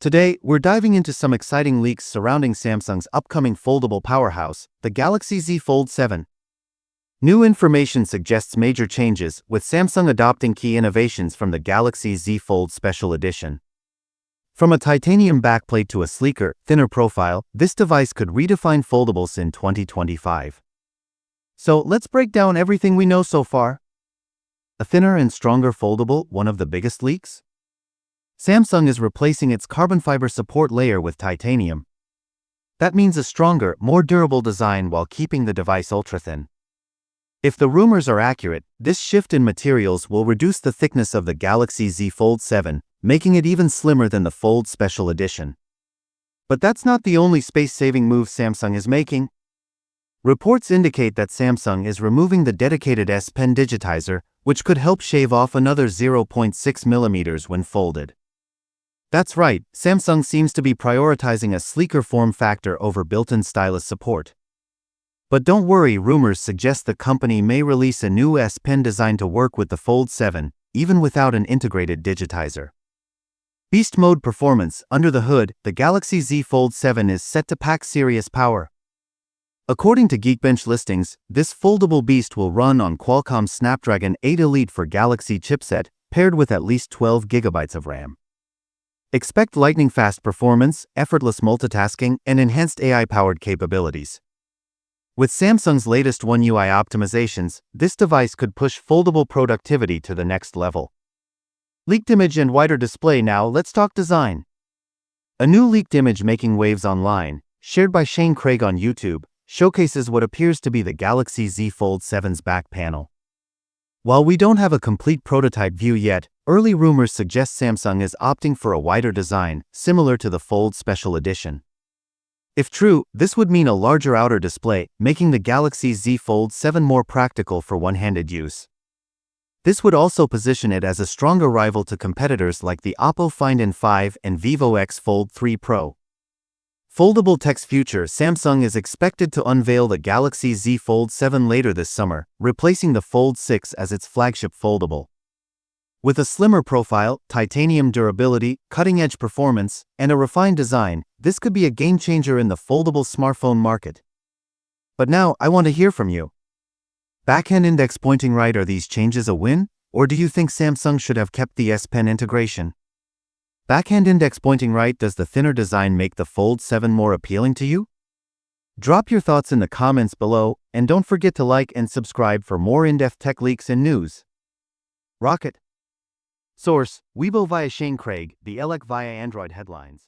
Today, we're diving into some exciting leaks surrounding Samsung's upcoming foldable powerhouse, the Galaxy Z Fold7. New information suggests major changes, with Samsung adopting key innovations from the Galaxy Z Fold Special Edition. From a titanium backplate to a sleeker, thinner profile, this device could redefine foldables in 2025. So let's break down everything we know so far. A thinner and stronger foldable, one of the biggest leaks? Samsung is replacing its carbon fiber support layer with titanium. That means a stronger, more durable design while keeping the device ultra-thin. If the rumors are accurate, this shift in materials will reduce the thickness of the Galaxy Z Fold7, making it even slimmer than the Fold Special Edition. But that's not the only space-saving move Samsung is making. Reports indicate that Samsung is removing the dedicated S Pen digitizer, which could help shave off another 0.6 mm when folded. That's right, Samsung seems to be prioritizing a sleeker form factor over built-in stylus support. But don't worry, rumors suggest the company may release a new S Pen design to work with the Fold7, even without an integrated digitizer. Beast mode performance: under the hood, the Galaxy Z Fold7 is set to pack serious power. According to Geekbench listings, this foldable beast will run on Qualcomm's Snapdragon 8 Elite for Galaxy chipset, paired with at least 12 GB of RAM. Expect lightning-fast performance, effortless multitasking, and enhanced AI-powered capabilities. With Samsung's latest One UI optimizations, this device could push foldable productivity to the next level. Leaked image and wider display. Now let's talk design. A new leaked image making waves online, shared by Shane Craig on YouTube, showcases what appears to be the Galaxy Z Fold7's back panel. While we don't have a complete prototype view yet, early rumors suggest Samsung is opting for a wider design, similar to the Fold Special Edition. If true, this would mean a larger outer display, making the Galaxy Z Fold7 more practical for one-handed use. This would also position it as a stronger rival to competitors like the Oppo Find N5 and Vivo X Fold 3 Pro. Foldable tech's future: Samsung is expected to unveil the Galaxy Z Fold7 later this summer, replacing the Fold 6 as its flagship foldable. With a slimmer profile, titanium durability, cutting-edge performance, and a refined design, this could be a game-changer in the foldable smartphone market. But now, I want to hear from you. Backhand index pointing right: are these changes a win? Or do you think Samsung should have kept the S Pen integration? Backhand index pointing right: does the thinner design make the Fold7 more appealing to you? Drop your thoughts in the comments below, and don't forget to like and subscribe for more in-depth tech leaks and news. Rocket. Source: Weibo via Shane Craig, the Elec via Android headlines.